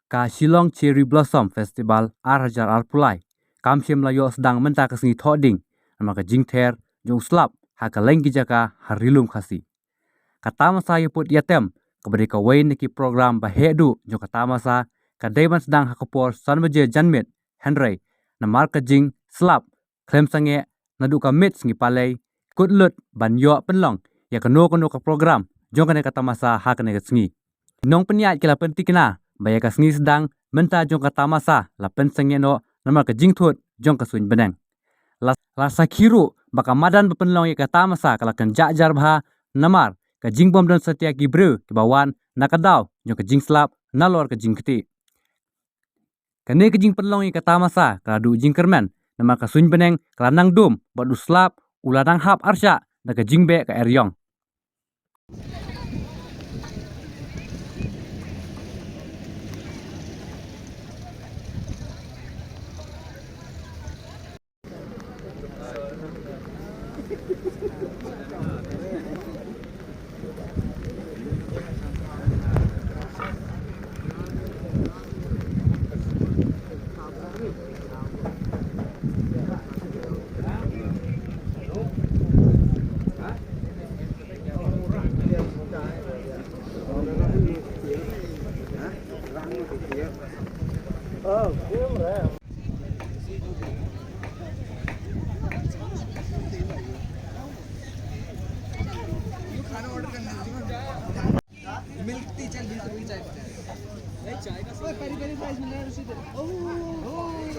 ka Shillong Cherry Blossom Festival Arhajar Arpulai. Kam shem layo sedang menta kesini thoding. Nama ka jingther jong slap haka lengki jaka harilum khasi. Kata masa yuput yatem keberi ka wain ki program bahedu jong kata masa ka dewan sedang hakapor sanbaje janmet Henry namar ka jing slap klem sange nadu ka mit sengi palai kutlut ban yo penlong ya kano ka program jong kane kata masa hakane ka sengi. Nong peniat kila penting kena baya ka sengi sedang menta jong kata masa la pen sange no namar ka jing thut jong ka suin beneng. La sakiru baka madan bepenlong ya kata masa kala kan jajar bha namar ka jing bom don setia ki bru ki bawan nakadaw jong ka jing slap nalor ka jing keti. Kene ka jing penlong ya kata masa kala du jing kermen namar ka suin beneng kala nang dum badu slap ulanang hap arsya na ka jing be ka eryong. Milk tea चल बिल्कुल चाय नहीं चाय का ओए peri peri price मिल रहा है उसी पे ओह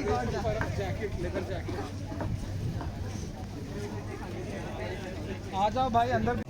गॉड जैकेट लेदर जैकेट आ जाओ भाई अंदर